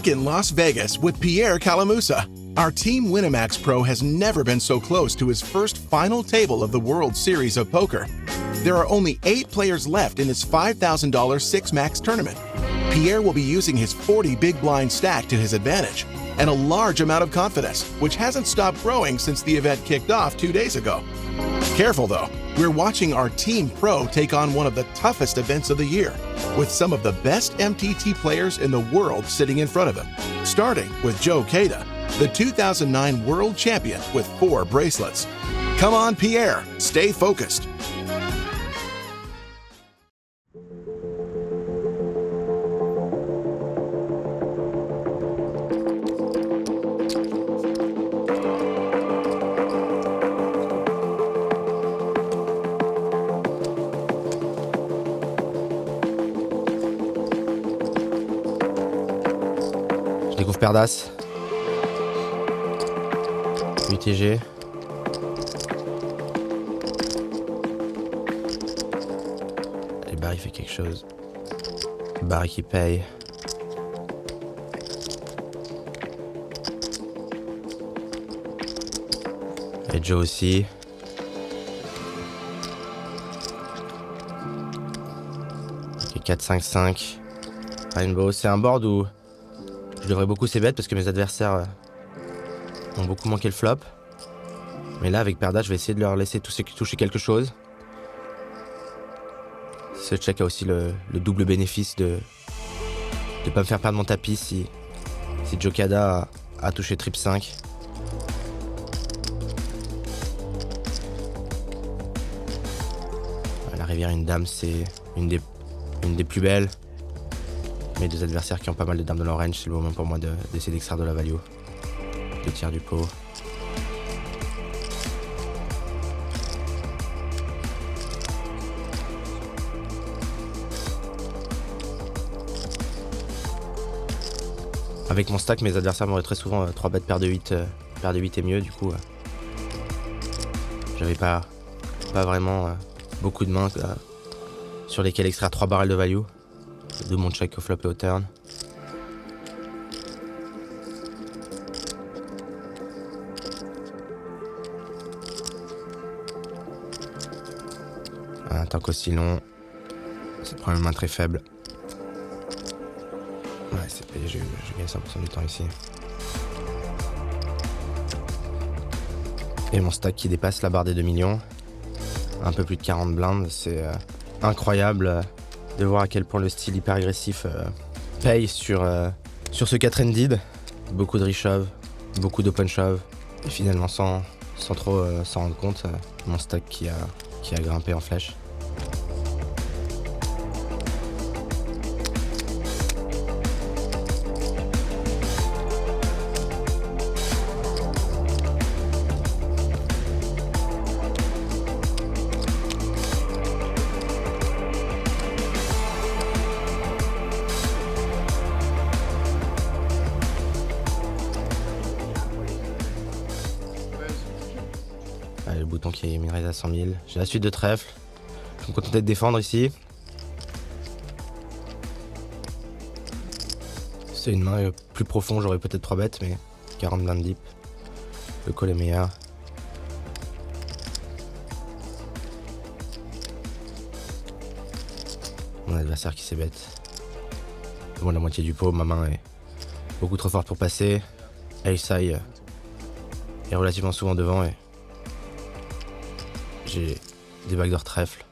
back in Las Vegas with Pierre Calamusa. Our Team Winamax Pro has never been so close to his first final table of the World Series of Poker. There are only 8 players left in this $5,000 six-max tournament. Pierre will be using his 40 big blind stack to his advantage and a large amount of confidence, which hasn't stopped growing since the event kicked off 2 days ago. Careful though, we're watching our Team Pro take on one of the toughest events of the year, with some of the best MTT players in the world sitting in front of him, starting with Joe Cada, the 2009 world champion with 4 bracelets. Come on, Pierre, stay focused. Je découvre paire d'as. UTG. Et Barry fait quelque chose. Barry qui paye. Et Joe aussi. Ok, 4-5-5. Rainbow, c'est un board où je devrais beaucoup ces bêtes parce que mes adversaires ont beaucoup manqué le flop. Mais là, avec paire d'as, je vais essayer de leur laisser toucher quelque chose. Ce check a aussi le double bénéfice de ne pas me faire perdre mon tapis si Joe Cada a touché trip 5. La rivière une dame, c'est une des plus belles. Mes 2 adversaires qui ont pas mal de dames dans leur range, c'est le moment pour moi d'essayer d'extraire de la value. 2 tiers du pot. Avec mon stack, mes adversaires m'auraient très souvent 3 bêtes paire de 8 et mieux, du coup j'avais pas vraiment beaucoup de mains sur lesquelles extraire 3 barrels de value. De mon check au flop et au turn. Un tank aussi long. C'est probablement très faible. Ouais, c'est payé, j'ai gagné 100% du temps ici. Et mon stack qui dépasse la barre des 2 millions. Un peu plus de 40 blindes, c'est incroyable de voir à quel point le style hyper agressif paye sur ce 4-ended. Beaucoup de reshove, beaucoup d'open shove. Et finalement, sans trop s'en rendre compte, mon stack qui a grimpé en flèche. Allez, le bouton qui est mis à 100 000. J'ai la suite de trèfle. Je vais me contenter de défendre ici. C'est une main plus profonde, j'aurais peut-être 3 bêtes, mais 40 blindes deep. Le call est meilleur. Mon adversaire qui s'est bête. Bon, la moitié du pot, ma main est beaucoup trop forte pour passer. Ace high est relativement souvent devant et j'ai des backdoor trèfle,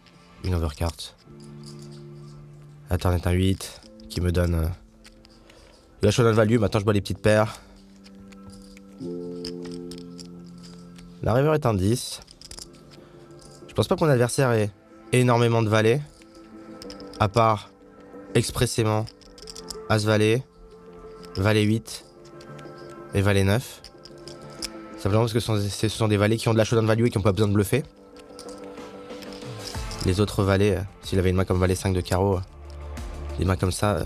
une overcard. La turn est un 8 qui me donne de la showdown value. Maintenant je bois les petites paires. La river est un 10. Je pense pas que mon adversaire ait énormément de valets, à part expressément As-Valet, Valet 8 et Valet 9. Simplement parce que ce sont des valets qui ont de la showdown value et qui n'ont pas besoin de bluffer. Les autres valets, s'il avait une main comme Valet 5 de carreau, des mains comme ça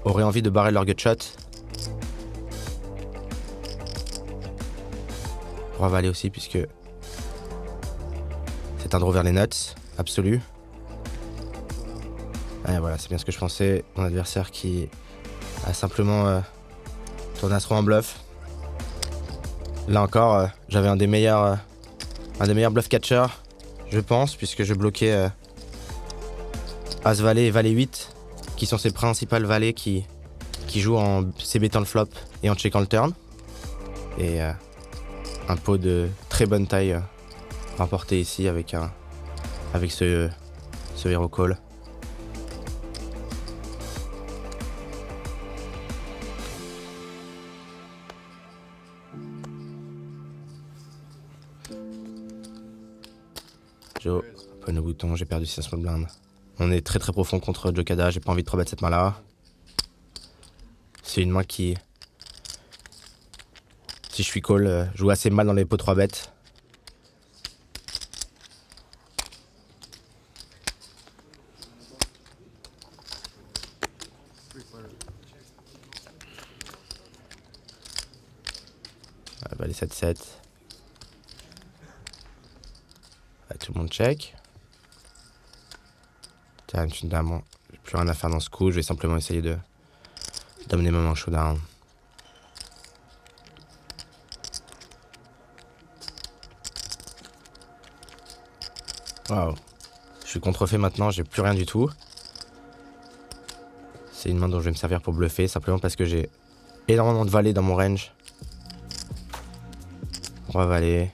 auraient envie de barrer leur gutshot. Roi Valet aussi, puisque c'est un draw vers les nuts, absolu. Et voilà, c'est bien ce que je pensais. Mon adversaire qui a simplement Tourner As-Roi en bluff. Là encore, j'avais un des meilleurs bluff catchers, je pense, puisque je bloquais As-Valet et Valet 8, qui sont ses principales valets qui jouent en CB'tant le flop et en checkant le turn. Et un pot de très bonne taille rapporté ici avec ce hero call. Joe, open le bouton, j'ai perdu 6 small blind. On est très très profond contre Jokada, j'ai pas envie de 3-bet cette main là. C'est une main qui, si je suis call, joue assez mal dans les pots 3-bet. Les 7-7. Tout le monde check. Tiens, une dame, j'ai plus rien à faire dans ce coup, je vais simplement essayer d'amener ma main en showdown. Waouh. Je suis contrefait maintenant, j'ai plus rien du tout. C'est une main dont je vais me servir pour bluffer, simplement parce que j'ai énormément de valets dans mon range. Roi valet,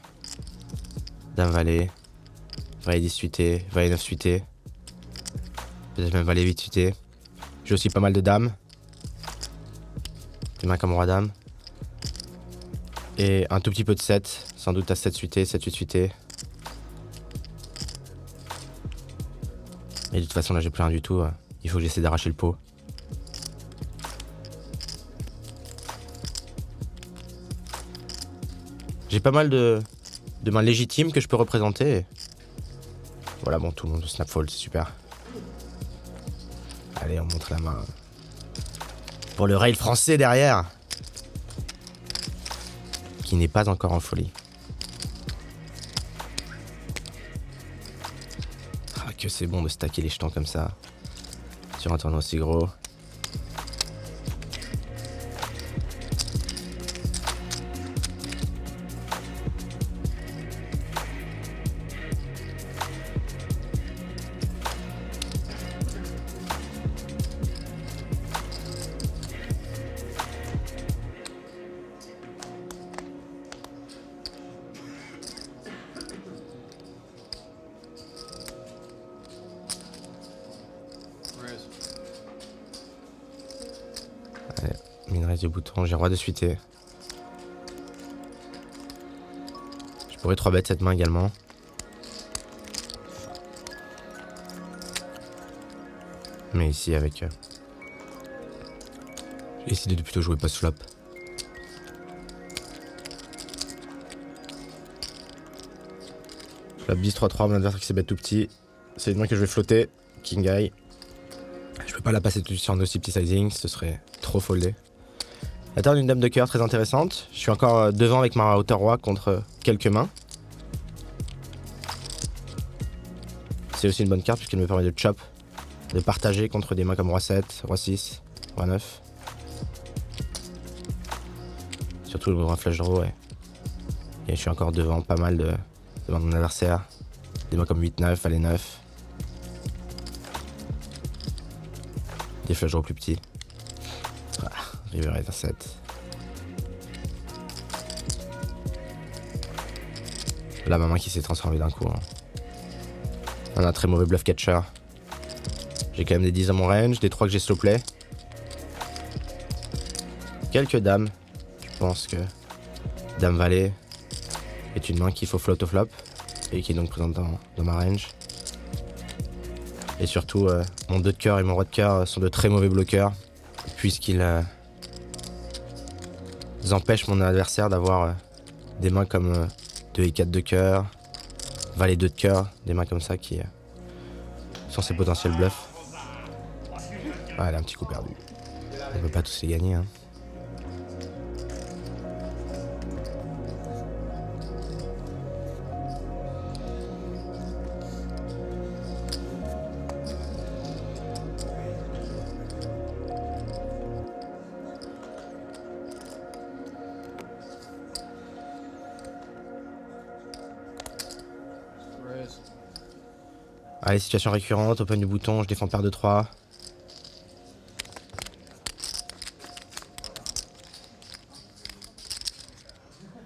dame valet, valet 10 suité, valet 9 suité, peut-être même valet 8 suité. J'ai aussi pas mal de dames, des mains comme roi dame, et un tout petit peu de 7, sans doute à 7 suité, 7 8 suité. Et de toute façon là j'ai plus rien du tout, il faut que j'essaie d'arracher le pot. J'ai pas mal de mains légitimes que je peux représenter. Voilà, bon, tout le monde snap fold, c'est super. Allez, on montre la main. Pour le rail français derrière. Qui n'est pas encore en folie. Ah, que c'est bon de stacker les jetons comme ça. Sur un tournoi aussi gros. Allez, minerai du bouton, j'ai roi de suité. Je pourrais 3-bet cette main également. Mais ici avec... J'ai décidé de plutôt jouer post-flop. Flop 10-3-3, mon adversaire qui s'est bet tout petit. C'est une main que je vais flotter. King High. Je peux pas la passer tout de suite sur un aussi petit sizing, ce serait trop foldé. La turn d'une dame de cœur très intéressante. Je suis encore devant avec ma hauteur roi contre quelques mains. C'est aussi une bonne carte puisqu'elle me permet de chop, de partager contre des mains comme roi 7, roi 6, roi 9. Surtout le roi flush draw, ouais. Et je suis encore devant pas mal devant mon adversaire. Des mains comme 8-9, valet 9. Des flush draws plus petits. Ah, river est à 7. Là, ma main qui s'est transformée d'un coup. Hein. On a un très mauvais bluff catcher. J'ai quand même des 10 dans mon range, des 3 que j'ai slow play. Quelques dames. Je pense que dame valet est une main qu'il faut float au flop et qui est donc présente dans ma range. Et surtout, mon 2 de cœur et mon roi de cœur sont de très mauvais bloqueurs puisqu'ils empêchent mon adversaire d'avoir des mains comme 2 et 4 de cœur, valet 2 de cœur, des mains comme ça qui sont ses potentiels bluffs. Ah, elle a un petit coup perdu. On peut pas tous les gagner. Hein. Allez, situation récurrente, open du bouton, je défends paire de 3.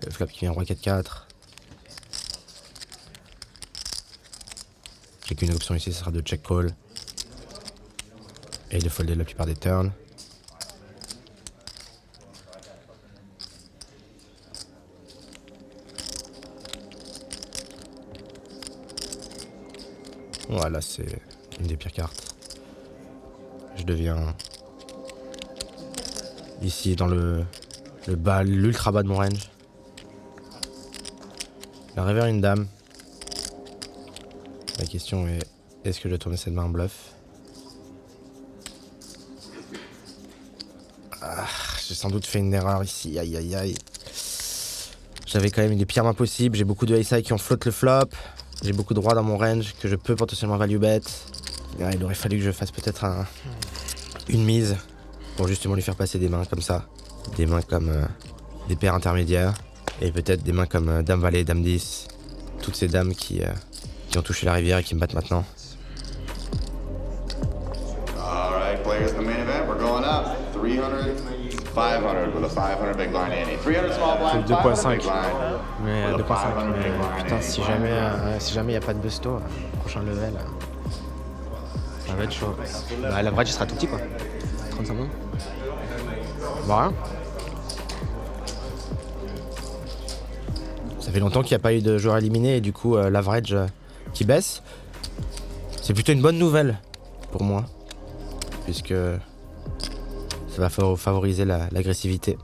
Le flop qui vient roi 4-4. J'ai qu'une option ici, ce sera de check call. Et de folder la plupart des turns. Voilà, c'est une des pires cartes. Je deviens ici dans le bas, l'ultra bas de mon range. La river une dame. La question est, est-ce que je dois tourner cette main en bluff? J'ai sans doute fait une erreur ici, aïe aïe aïe. J'avais quand même une des pires mains possibles, j'ai beaucoup de ace-high qui ont flotte le flop. J'ai beaucoup de rois dans mon range que je peux potentiellement value bet. Il aurait fallu que je fasse peut-être une mise pour justement lui faire passer des mains comme ça. Des mains comme des paires intermédiaires. Et peut-être des mains comme dame valet, dame 10. Toutes ces dames qui ont touché la rivière et qui me battent maintenant. Alright, players in the main event, we're going up. 300, 500 with a 500 big blind ante. 300 small blind, 500 big blind. Mais 2.5. Mais putain, si jamais y a pas de busto, prochain level, ça va être chaud. Bah, l'average il sera tout petit quoi. 35 millions. Bah rien. Ça fait longtemps qu'il n'y a pas eu de joueurs éliminés et du coup l'average qui baisse. C'est plutôt une bonne nouvelle pour moi. Puisque ça va favoriser l'agressivité.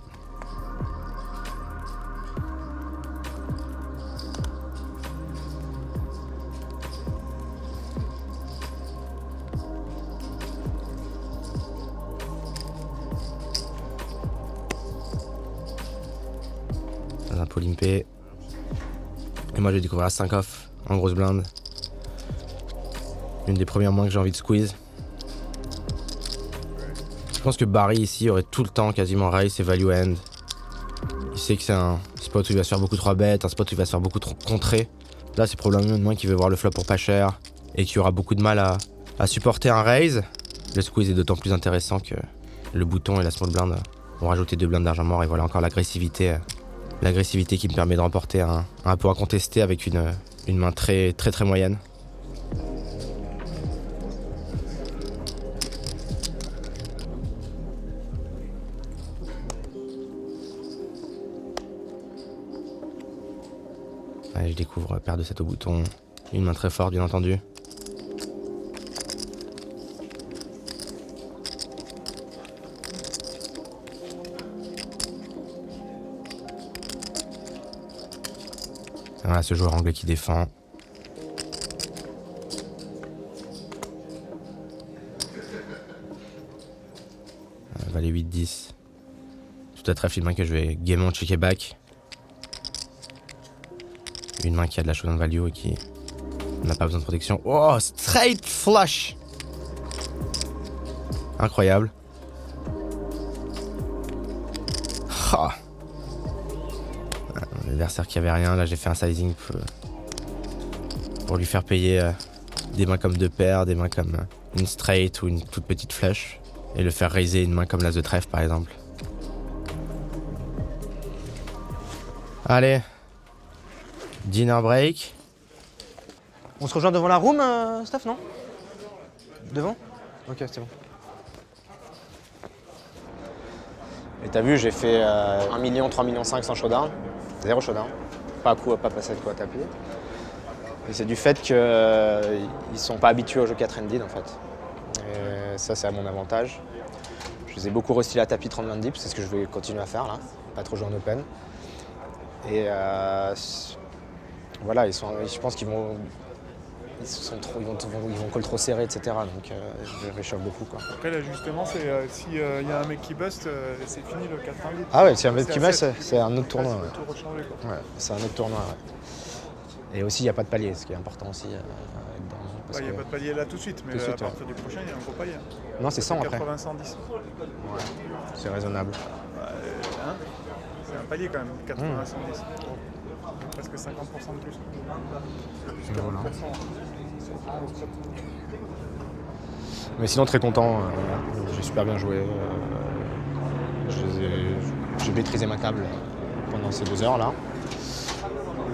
Un pot limpé. Et moi je vais découvrir la 5 off en grosse blinde. Une des premières mains que j'ai envie de squeeze. Je pense que Barry ici aurait tout le temps quasiment raise et value end. Il sait que c'est un spot où il va se faire beaucoup 3 bêtes, un spot où il va se faire beaucoup contrer. Là c'est probablement une main qui veut voir le flop pour pas cher et qui aura beaucoup de mal à supporter un raise. Le squeeze est d'autant plus intéressant que le bouton et la small blind vont rajouter 2 blindes d'argent mort et voilà encore l'agressivité. L'agressivité qui me permet de remporter un pot incontesté avec une main très moyenne. Allez, je découvre paire de 7 au bouton. Une main très forte bien entendu. Voilà ce joueur anglais qui défend. Valet 8-10. Tout à trèfle, une main que je vais gaiement checker back. Une main qui a de la showdown value et qui n'a pas besoin de protection. Oh, straight flush! Incroyable. Oh. L'adversaire qui avait rien, là j'ai fait un sizing pour lui faire payer des mains comme 2 paires, des mains comme une straight ou une toute petite flèche et le faire raiser une main comme l'as de trèfle par exemple. Allez, dinner break. On se rejoint devant la room, Steph, non? Devant? Ok, c'est bon. Et t'as vu, j'ai fait 1 million, 3 millions 5 sans showdown. 0 showdown. Pas à coup, pas passer de quoi à tapis. Et c'est du fait qu'ils sont pas habitués au jeu 4 ended en fait. Et ça, c'est à mon avantage. Je les ai beaucoup restylés à tapis 30-20 dips, c'est ce que je vais continuer à faire là. Pas trop jouer en open. Et voilà, je pense qu'ils vont. Ils vont call trop serré, etc. Donc je réchauffe beaucoup quoi. Après l'ajustement c'est s'il y a un mec qui bust, c'est fini le 4 litres. Ah ouais, si un mec qui bust, c'est un autre tournoi. Ouais. Tout rechanger, quoi. Ouais, c'est un autre tournoi. Ouais. Et aussi il n'y a pas de palier, ce qui est important aussi. Il n'y a pas de palier là tout de suite, mais à partir du prochain il y a un gros palier. Non, c'est 100 après. 80-110. Ouais, c'est raisonnable. Hein, c'est un palier quand même, 80-110. Presque 50% de plus. 40%. Mais sinon, très content. J'ai super bien joué. J'ai maîtrisé ma table pendant ces 2 heures-là.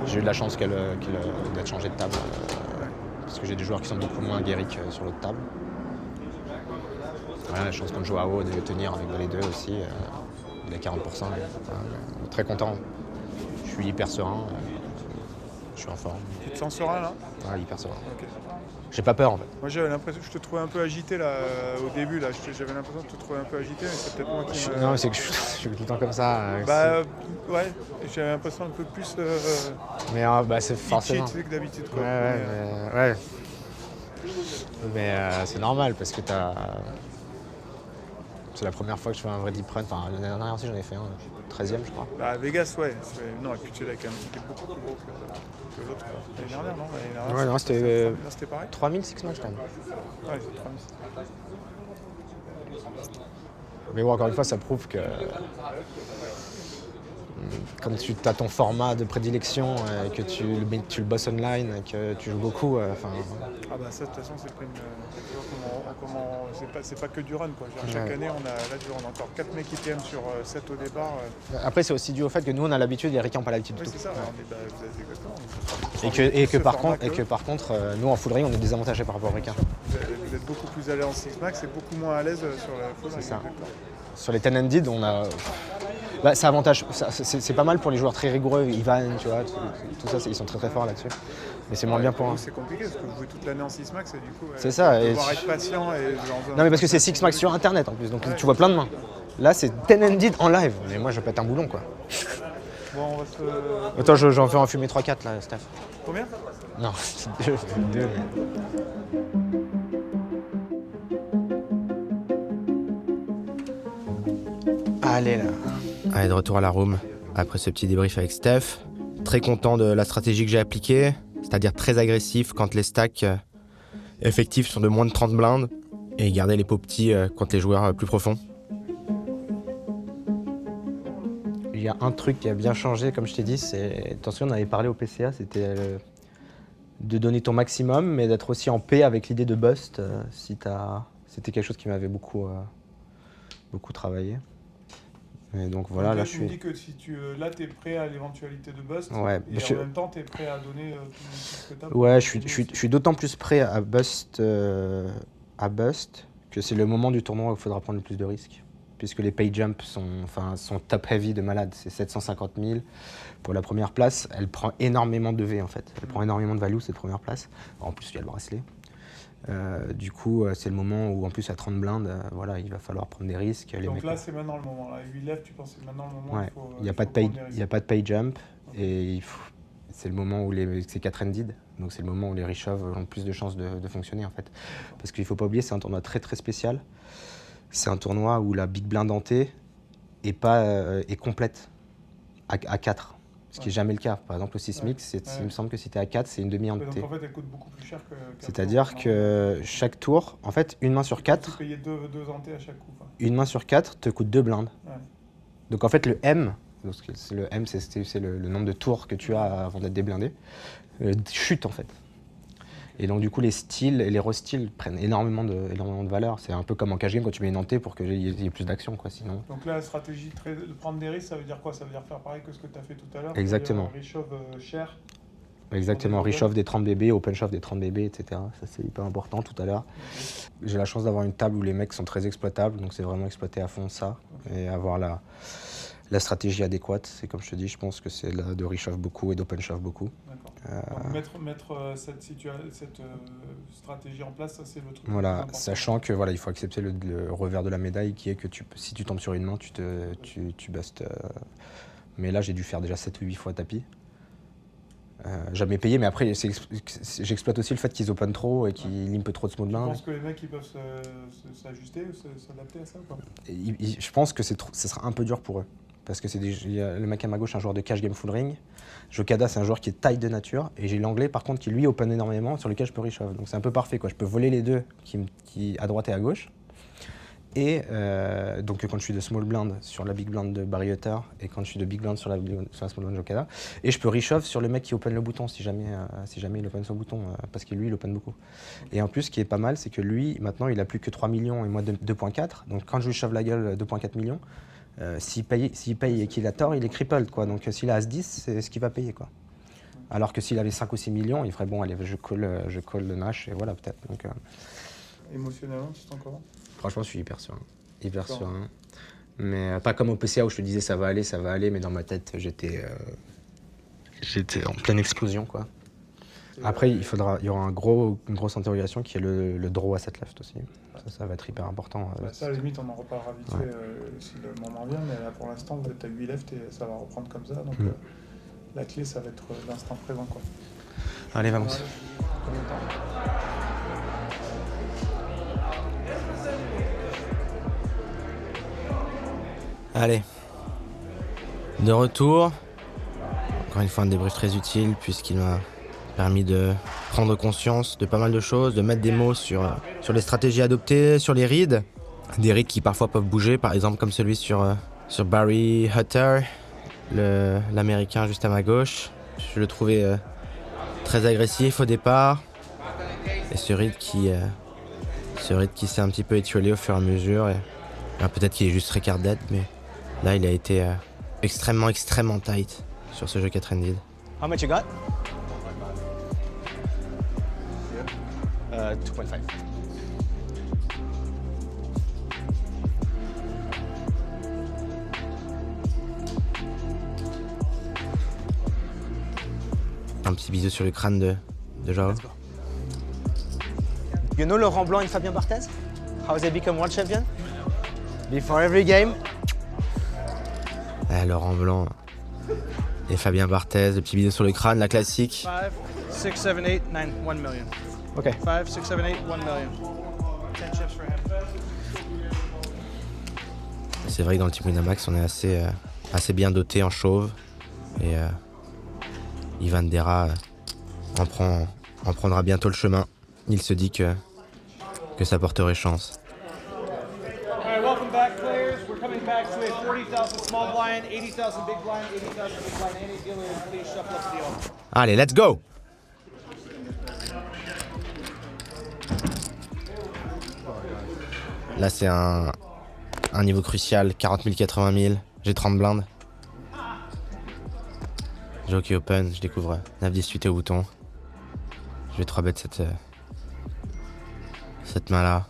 J'ai eu de la chance d'être changé de table. Parce que j'ai des joueurs qui sont beaucoup moins aguerris que sur l'autre table. Voilà, la chance qu'on joue à haut de tenir avec les deux aussi. Il a 40%. Très content. Je suis hyper serein. Je suis en forme. Tu te sens serein là? Ouais, hyper serein. Okay. J'ai pas peur en fait. Moi j'avais l'impression que je te trouvais un peu agité là au début là. J'avais l'impression de te trouver un peu agité, mais c'est peut-être moi qui Non, c'est que je suis tout le temps comme ça. Ouais, j'avais l'impression un peu plus. Mais c'est forcément. Que d'habitude quoi. Ouais. Mais c'est normal parce que c'est la première fois que je fais un vrai deep run. Enfin, l'année dernière aussi j'en ai fait un, 13e je crois. Bah à Vegas ouais. Non, et puis tu l'as quand même été beaucoup plus gros que l'autre. L'année dernière non? L'année dernière, ouais, non, c'était pareil. 3000 Six Max quand même. Ouais, c'est 3000. Mais bon, encore une fois, ça prouve que quand tu as ton format de prédilection, que tu le bosses online, que tu joues beaucoup, Ah bah ça de toute façon c'est pas c'est pas que du run quoi. Chaque année on a encore 4 mecs qui tiennent sur 7 au départ. Après c'est aussi dû au fait que nous on a l'habitude et Ricky n'a pas l'habitude du tout. C'est ça, vous êtes exactement. Et que par contre, nous en full ring on est désavantagés par rapport à Ricky. Vous êtes beaucoup plus à l'aise en Six Max et beaucoup moins à l'aise sur la full ring. C'est ça. Sur les 10-handed, on a. C'est avantage. C'est pas mal pour les joueurs très rigoureux, Ivan, tu vois, tout ça, ils sont très très forts là-dessus. Mais c'est moins bien pour un. C'est compliqué parce que vous jouez toute l'année en Six Max et du coup. C'est ça. Devoir être patient et. Non, mais parce que c'est Six Max sur internet en plus, donc tu vois plein de mains. Là, c'est 10-handed en live. Mais moi, je pète un boulon quoi. Bon, on va se. Attends, j'en fais en fumer 3-4 là, Steph. Combien? Non, 2. Allez là. Allez, de retour à la room, après ce petit débrief avec Steph. Très content de la stratégie que j'ai appliquée, c'est-à-dire très agressif quand les stacks effectifs sont de moins de 30 blindes et garder les pots petits quand les joueurs plus profonds. Il y a un truc qui a bien changé, comme je t'ai dit, c'est... Attention, on avait parlé au PCA, c'était de donner ton maximum, mais d'être aussi en paix avec l'idée de bust, C'était quelque chose qui m'avait beaucoup travaillé. Et donc voilà, donc là je suis. Tu me dis que si là tu es prêt à l'éventualité de bust, ouais, et en même temps tu es prêt à donner tout ce que tu as. Ouais, je suis d'autant plus prêt à bust que c'est le moment du tournoi où il faudra prendre le plus de risques. Puisque les pay jumps sont top heavy de malade, c'est 750 000 pour la première place. Elle prend énormément de V en fait, elle prend énormément de value cette première place. En plus il y a le bracelet. Du coup, c'est le moment où, en plus, à 30 blindes, voilà, il va falloir prendre des risques. Donc là, c'est maintenant le moment. Là, 8 lèvres, tu penses que c'est maintenant le moment ouais. où il faut. Il n'y a pas de pay jump. Okay. Et c'est le moment où c'est 4-handed. Donc, c'est le moment où les reshove ont plus de chances de fonctionner, en fait. Parce qu'il ne faut pas oublier, c'est un tournoi très, très spécial. C'est un tournoi où la big blind hantée est complète à 4. Ce qui n'est jamais le cas. Par exemple, au 6 mix, il me semble que si tu es à 4, c'est une demi-hantée. Donc en fait, elle coûte beaucoup plus cher que. C'est-à-dire que chaque tour, en fait, une main sur 4. Tu payais 2 hantés à chaque coup. Une main sur 4 te coûte 2 blindes. Ouais. Donc en fait, le M, c'est le nombre de tours que tu as avant d'être déblindé, chute en fait. Et donc du coup, les styles et les re-styles prennent énormément de valeur. C'est un peu comme en cash game quand tu mets une hantée pour qu'il y ait plus d'action, quoi, sinon. Donc là, la stratégie de prendre des risques, ça veut dire quoi? Ça veut dire faire pareil que ce que tu as fait tout à l'heure. Exactement. Reshove cher. Exactement, reshove des 30 BB, open shove des 30 BB, etc. Ça c'est hyper important tout à l'heure. Okay. J'ai la chance d'avoir une table où les mecs sont très exploitables, donc c'est vraiment exploiter à fond ça. Okay. Et avoir la stratégie adéquate. C'est comme je te dis, je pense que c'est de reshove beaucoup et d'open shove beaucoup. Donc mettre cette stratégie en place, ça c'est le truc. Voilà, sachant que il faut accepter le revers de la médaille qui est que si tu tombes sur une main, tu bustes. Mais là j'ai dû faire déjà 7 ou 8 fois tapis. Jamais payé, mais après j'exploite aussi le fait qu'ils open trop et qu'ils limpent trop de small blind. Tu penses que les mecs ils peuvent s'ajuster ou s'adapter à ça ou pas? Je pense que ce sera un peu dur pour eux. Parce que le mec à ma gauche, un joueur de cash game full ring. Jokada, c'est un joueur qui est taille de nature. Et j'ai l'anglais, par contre, qui lui open énormément, sur lequel je peux reshove. Donc c'est un peu parfait, quoi. Je peux voler les deux qui à droite et à gauche. Et donc quand je suis de small blind sur la big blind de Barry Hutter et quand je suis de big blind sur la small blind de Okada. Et je peux reshove sur le mec qui open le bouton si jamais il open son bouton parce que lui il open beaucoup. Et en plus ce qui est pas mal c'est que lui maintenant il a plus que 3 millions et moi 2.4. Donc quand je lui shove la gueule 2.4 millions, s'il paye et qu'il a tort il est crippled quoi. Donc s'il a As-10 c'est ce qu'il va payer quoi. Alors que s'il avait 5 ou 6 millions il ferait bon allez je call le Nash et voilà peut-être. Donc, Émotionnellement tu te sens comment? franchement, je suis hyper serein. Hyper serein. Mais pas comme au PCA où je te disais ça va aller, mais dans ma tête, j'étais en pleine explosion, quoi. Après, il y aura une grosse interrogation qui est le draw à cette left aussi. Ça va être hyper important. Ça, à la limite, on en reparlera vite fait si le moment vient, mais là, pour l'instant, vous êtes à 8 left et ça va reprendre comme ça. Donc, la clé, ça va être l'instant présent, quoi. Allez, vamos. Combien de temps? Allez, de retour. Encore une fois un débrief très utile puisqu'il m'a permis de prendre conscience de pas mal de choses, de mettre des mots sur les stratégies adoptées, sur les reads. Des reads qui parfois peuvent bouger, par exemple comme celui sur Barry Hutter, l'américain juste à ma gauche. Je le trouvais très agressif au départ. Et ce read qui s'est un petit peu étiolé au fur et à mesure. Peut-être qu'il est juste Ricard dead, mais là il a été extrêmement tight sur ce jeu 4-handed. How much you got? 2.5. Un petit bisou sur le crâne de Joao. You know Laurent Blanc and Fabien Barthez? How they become world champion? Before every game. Laurent Blanc et Fabien Barthez, le petit bisou sur le crâne, la classique. 5, 6, 7, 8, 9, 1 million. Ok. 5, 6, 7, 8, 1 million. 10 chips for him. C'est vrai que dans le Team Winamax, on est assez bien doté en chauve. Et Ivan Dera en prendra bientôt le chemin. Il se dit que ça porterait chance. All right, welcome back, players. We're coming back to a 40,000 small blind, 80,000 big blind, 80,000 big blind. Any dealer, please shuffle up the deal. Allez, let's go! Là, c'est un niveau crucial, 40 000, 80 000. J'ai 30 blindes. Jockey open, je découvre 9-18 au bouton. Je vais 3-bet cette main-là.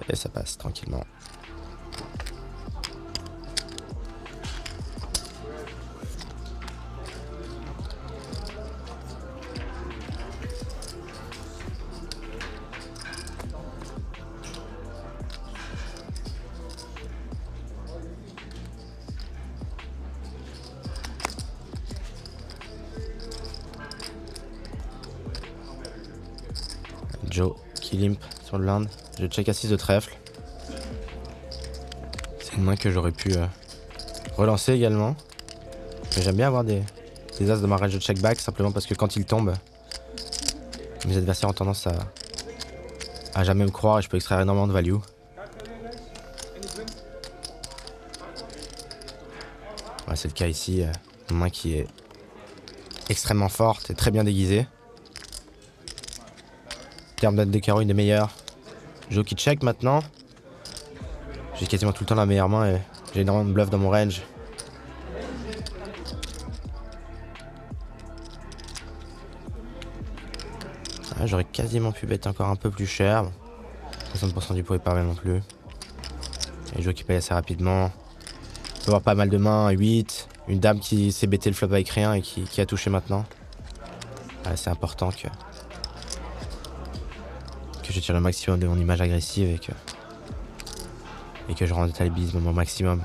Et ça passe tranquillement. Joe qui limp sur le land. Je check à 6 de trèfle. C'est une main que j'aurais pu relancer également. Mais j'aime bien avoir des as dans ma range de check back simplement parce que quand ils tombent, mes adversaires ont tendance à jamais me croire et je peux extraire énormément de value. Ouais, c'est le cas ici. Une main qui est extrêmement forte et très bien déguisée. Terme de carreau, une des meilleures. Joe qui check maintenant. J'ai quasiment tout le temps la meilleure main et j'ai énormément de bluff dans mon range. Ah, j'aurais quasiment pu bet encore un peu plus cher. 60% du pot est pas mal non plus. Et Joe qui paye assez rapidement. On peut avoir pas mal de mains, 8. Une dame qui s'est bêté le flop avec rien et qui a touché maintenant. Ouais, c'est important que je tire le maximum de mon image agressive et que je rende le bis au maximum.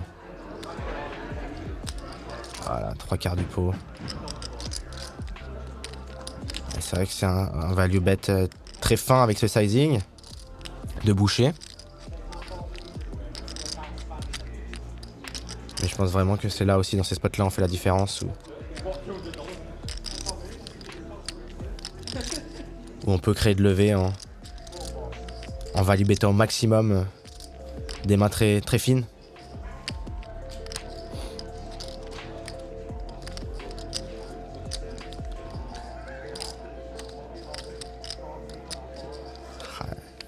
Voilà, 3/4 du pot. Et c'est vrai que c'est un value bet très fin avec ce sizing de boucher. Mais je pense vraiment que c'est là aussi, dans ces spots-là, on fait la différence. Où on peut créer de levée en value bettant au maximum des mains très, très fines.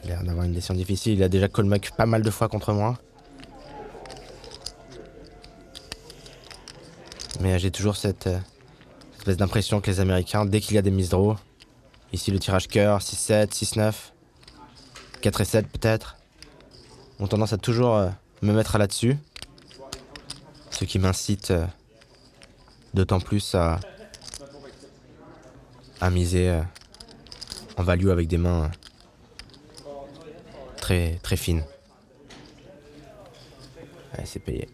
Il a l'air d'avoir une décision difficile. Il a déjà call muck pas mal de fois contre moi. Mais j'ai toujours cette espèce d'impression que les Américains, dès qu'il y a des miss draw, ici le tirage cœur, 6-7, 6-9, 4 et 7 peut-être, ont tendance à toujours me mettre là-dessus. Ce qui m'incite d'autant plus à miser en value avec des mains très, très fines. Allez, c'est payé.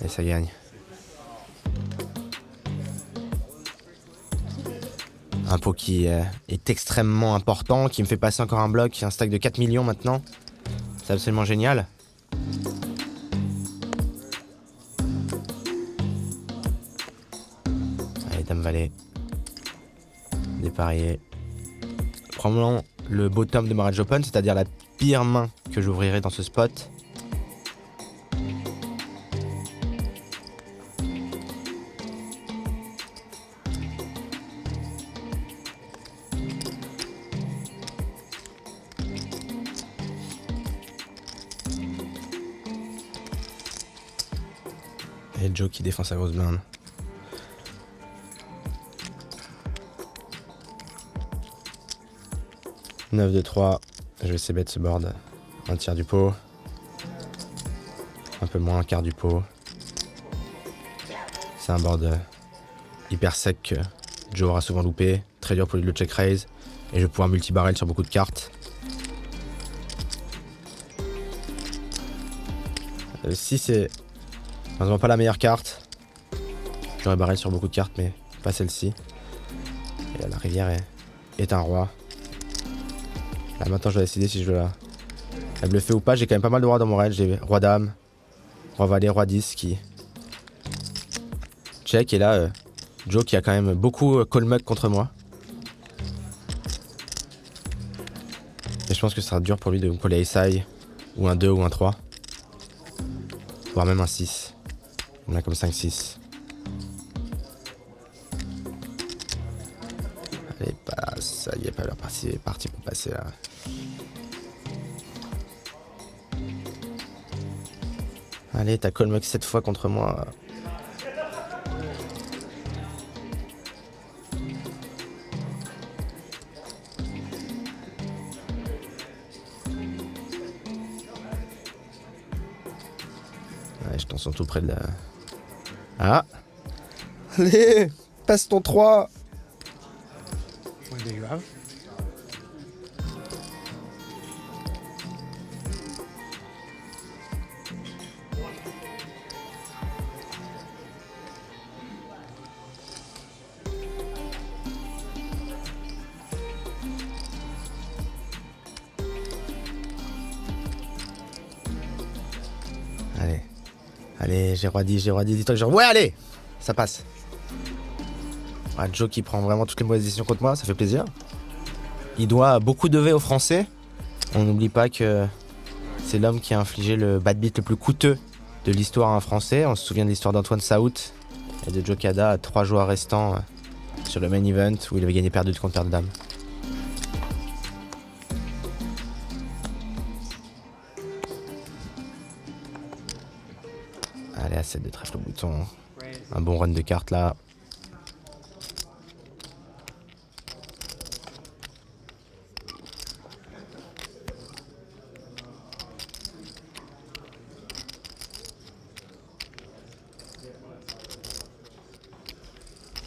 Et ça gagne. Un pot qui est extrêmement important, qui me fait passer encore un bloc, un stack de 4 millions maintenant. C'est absolument génial. Allez, dame valet. Dépareillé. Probablement le bottom de ma range open, c'est-à-dire la pire main que j'ouvrirai dans ce spot. Et Joe qui défend sa grosse blinde. « 9-2-3 ». Je vais essayer de ce board. Un tiers du pot. Un peu moins, un quart du pot. C'est un board hyper sec que Joe aura souvent loupé. Très dur pour lui de le check raise. Et je vais pouvoir multi-barrel sur beaucoup de cartes. Si c'est malheureusement pas la meilleure carte. J'aurais barrel sur beaucoup de cartes, mais pas celle-ci. Et là, la rivière est un roi. Là maintenant je dois décider si je veux la bluffer ou pas. J'ai quand même pas mal de rois dans mon range. J'ai roi dame, roi valet, roi 10 qui check. Et là Joe qui a quand même beaucoup call muck contre moi. Et je pense que ce sera dur pour lui de me coller ace high ou un 2 ou un 3. Voire même un 6. On a comme 5-6. Allez, passe. Ça y est, pas leur partie pour passer là. Allez, t'as call muck 7 fois contre moi. Ouais, je t'en sens tout près de la... Ah. Allez, passe ton 3. What do you have? Allez. Allez, j'ai roi 10, dis-toi que j'ai... Ouais, allez. Ça passe. Ah, Joe qui prend vraiment toutes les mauvaises décisions contre moi, ça fait plaisir. Il doit beaucoup de V aux Français. On n'oublie pas que c'est l'homme qui a infligé le bad beat le plus coûteux de l'histoire à un Français. On se souvient de l'histoire d'Antoine Saout et de Joe Cada à 3 joueurs restants sur le main event où il avait gagné paire de contre paire de dames. Allez, à 7 de trèfle au bouton. Un bon run de cartes là.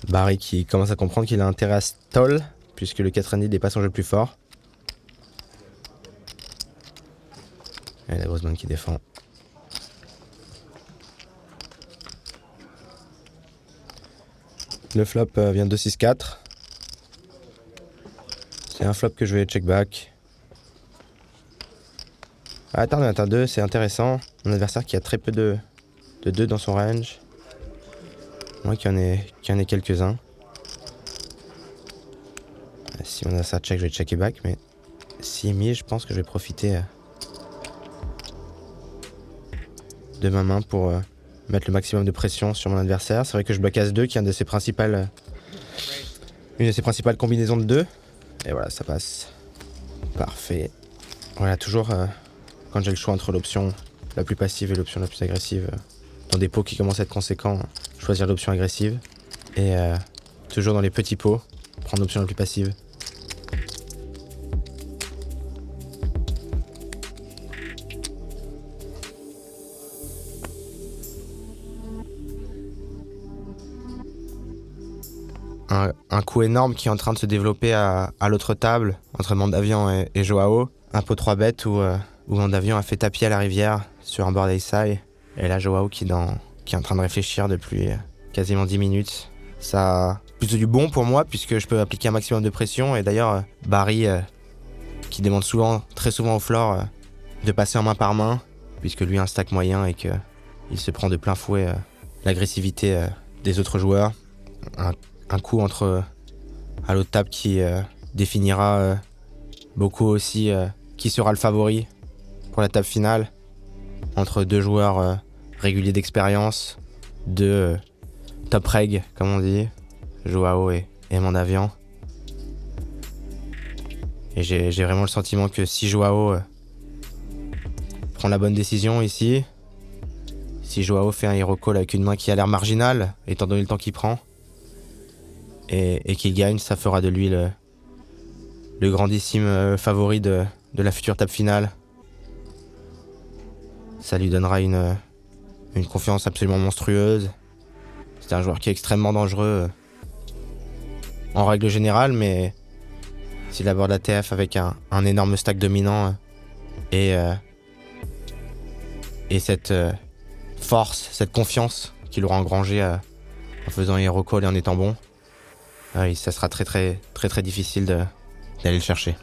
Barry qui commence à comprendre qu'il a intérêt à stall, puisque le 4 n'est pas son jeu le plus fort. Et la grosse main qui défend. Le flop vient de 6-4. C'est un flop que je vais check back. À la turn, on est à 2, c'est intéressant. Mon adversaire qui a très peu de 2 dans son range. Moi qui en ai quelques-uns. Si mon adversaire check, je vais checker back, mais s'il est mis, je pense que je vais profiter de ma main pour mettre le maximum de pression sur mon adversaire. C'est vrai que je bloque As-2 qui est une de ses principales combinaisons de 2. Et voilà, ça passe. Parfait. Voilà, toujours quand j'ai le choix entre l'option la plus passive et l'option la plus agressive, dans des pots qui commencent à être conséquents, choisir l'option agressive. Et toujours dans les petits pots, prendre l'option la plus passive. Un coup énorme qui est en train de se développer à l'autre table, entre Mandavian et Joao. Un pot 3 bêtes où Mandavian a fait tapis à la rivière sur un board ace-high. Et là, Joao qui est en train de réfléchir depuis quasiment 10 minutes. Ça a plutôt du bon pour moi, puisque je peux appliquer un maximum de pression. Et d'ailleurs, Barry, qui demande très souvent au floor de passer en main par main, puisque lui a un stack moyen et qu'il se prend de plein fouet l'agressivité des autres joueurs. Un coup à l'autre table qui définira beaucoup aussi qui sera le favori pour la table finale, entre 2 joueurs réguliers d'expérience, 2 top reg comme on dit, Joao et Mandavian. Et j'ai vraiment le sentiment que si Joao prend la bonne décision ici, si Joao fait un hero call avec une main qui a l'air marginale étant donné le temps qu'il prend, et qu'il gagne, ça fera de lui le grandissime favori de la future table finale. Ça lui donnera une confiance absolument monstrueuse. C'est un joueur qui est extrêmement dangereux en règle générale, mais s'il aborde la TF avec un énorme stack dominant et cette force, cette confiance qu'il aura engrangée en faisant un hero call et en étant bon, ça sera très très très très difficile d'aller le chercher.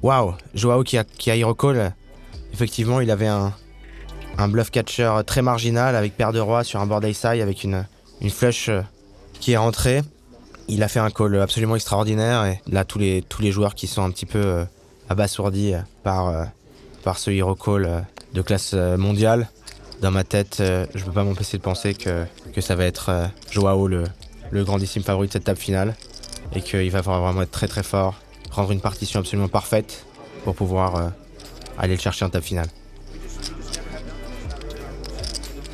Waouh, Joao qui a hero call. Effectivement, il avait un bluff catcher très marginal avec paire de rois sur un board ace-high avec une flush qui est rentrée. Il a fait un call absolument extraordinaire et là tous les joueurs qui sont un petit peu abasourdis par ce hero call de classe mondiale. Dans ma tête, je peux pas m'empêcher de penser que ça va être Joao le grandissime favori de cette table finale et qu'il va vraiment être très très fort, prendre une partition absolument parfaite pour pouvoir aller le chercher en table finale.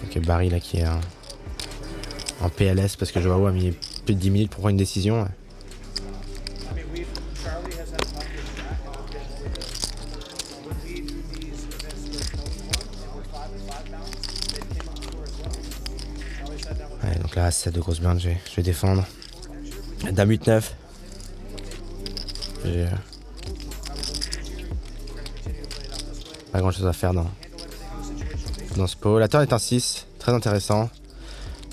Ok, Barry là qui est en PLS parce que Joao a mis plus de 10 minutes pour prendre une décision. Ouais, donc là, c'est de grosses blindes, je vais défendre. Dame 8-9. J'ai pas grand chose à faire dans ce pot. La turn est un 6, très intéressant.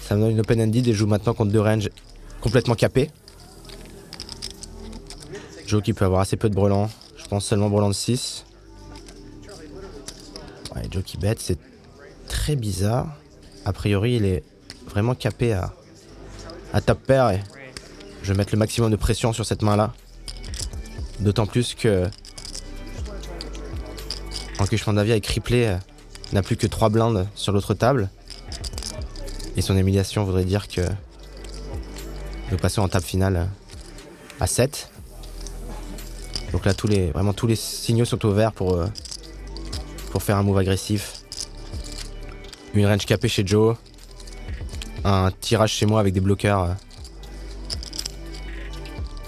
Ça me donne une open-ended et je joue maintenant contre 2 ranges complètement capés. Joe qui peut avoir assez peu de brelans. Je pense seulement brelan de 6. Ouais, Joe qui bet, c'est très bizarre. A priori, il est vraiment capé à top pair et je vais mettre le maximum de pression sur cette main-là. D'autant plus que Ankush Mandavia est criplé, n'a plus que 3 blindes sur l'autre table. Et son humiliation voudrait dire que nous passons en table finale à 7. Donc là, vraiment tous les signaux sont au vert pour faire un move agressif. Une range capée chez Joe. Un tirage chez moi avec des bloqueurs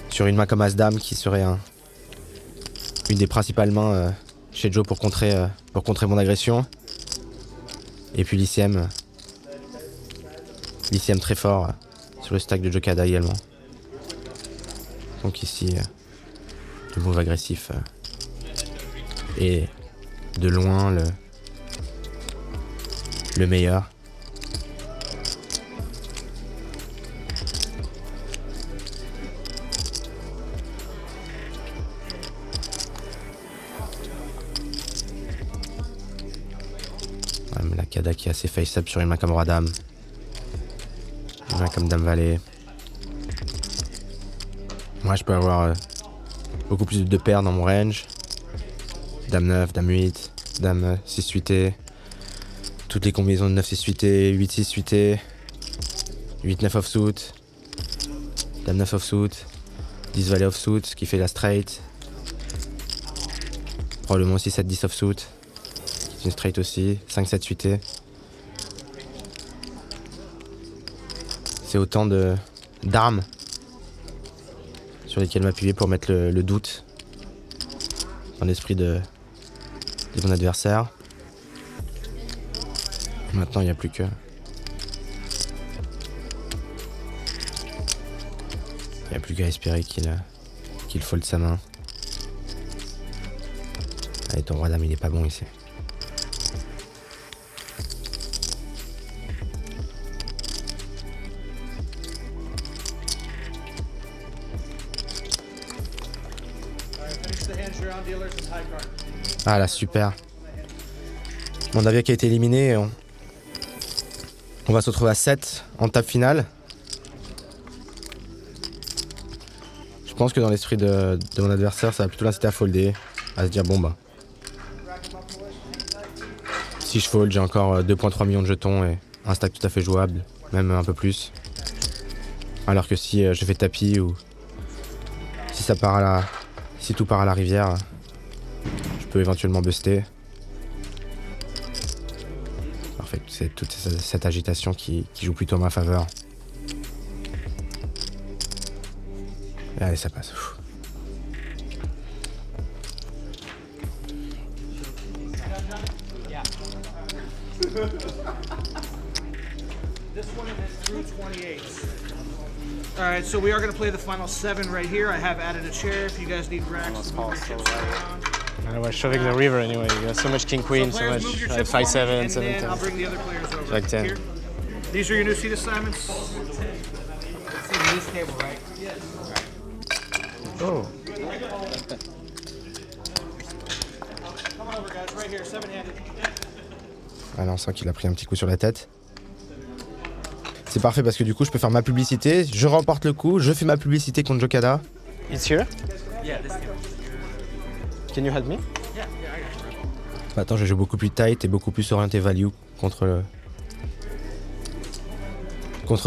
sur une main comme As-Dame qui serait une des principales mains chez Joe pour contrer mon agression. Et puis l'ICM très fort sur le stack de Jokada également. Donc ici, le move agressif est de loin le meilleur. Cada qui est assez face-up sur une main comme roi-dame. Une main comme dame-valet. Moi, je peux avoir beaucoup plus de paires dans mon range. Dame 9, dame 8, dame 6 suité. Toutes les combinaisons de 9 6 suité, 8 6 suité, 8 9 offsuit, dame 9 offsuit, 10 valet offsuit, ce qui fait la straight. Probablement aussi 7 10 offsuit, qui est une straight aussi, 5 7 suité. C'est autant d'armes sur lesquelles m'appuyer pour mettre le doute dans l'esprit de mon adversaire. Maintenant, il n'y a plus qu'à espérer qu'il fold sa main. Allez, ton roi dame, il est pas bon ici. Ah là, super. Mon avis qui a été éliminé. On va se retrouver à 7 en table finale. Je pense que dans l'esprit de mon adversaire, ça va plutôt l'inciter à folder. À se dire, bon bah. Si je fold, j'ai encore 2,3 millions de jetons et un stack tout à fait jouable. Même un peu plus. Alors que si je fais tapis ou si ça part si tout part à la rivière, je peux éventuellement buster. Parfait, c'est toute cette agitation qui joue plutôt en ma faveur. Et allez, ça passe. This one is through 28. All right, so we are going to play the final 7 right here. I have added a chair if you guys need racks. We're shoving the river anyway. You got so much king queen, so much 5-7, 7-10. I'll bring the other players over. Like 10. Here. These are your new seat assignments. See this table, right? Yes. Oh. Come on over, guys. Right here, 7-handed. Voilà, on sent qu'il a pris un petit coup sur la tête. C'est parfait parce que du coup je peux faire ma publicité, je remporte le coup, je fais ma publicité contre Jokada. It's here? Yeah, this table. Can you help me? Maintenant je joue beaucoup plus tight et beaucoup plus orienté value contre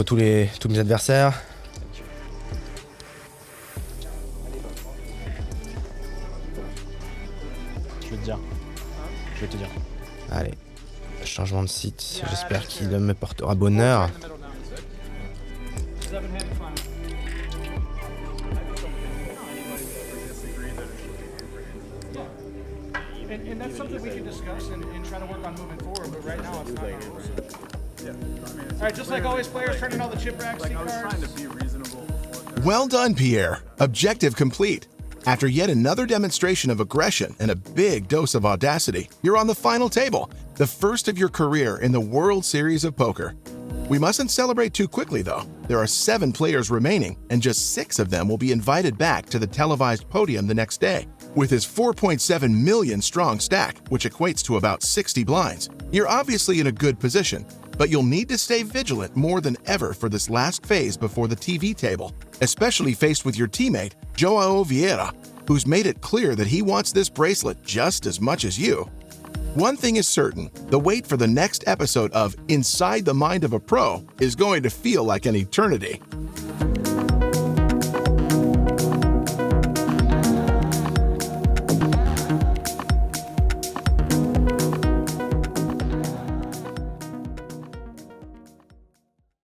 tous mes adversaires. Je vais te dire. Allez, changement de site, j'espère qu'il me portera bonheur. 7-handed final. And that's something we can discuss and try to work on moving forward, but right now it's not our rules. All right, just like always, players turning all the chip racks, C cards. Well done, Pierre. Objective complete. After yet another demonstration of aggression and a big dose of audacity, you're on the final table, the first of your career in the World Series of Poker. We mustn't celebrate too quickly, though. There are 7 players remaining, and just 6 of them will be invited back to the televised podium the next day. With his 4.7 million strong stack, which equates to about 60 blinds, you're obviously in a good position, but you'll need to stay vigilant more than ever for this last phase before the TV table, especially faced with your teammate, Joao Vieira, who's made it clear that he wants this bracelet just as much as you. One thing is certain, the wait for the next episode of Inside the Mind of a Pro is going to feel like an eternity.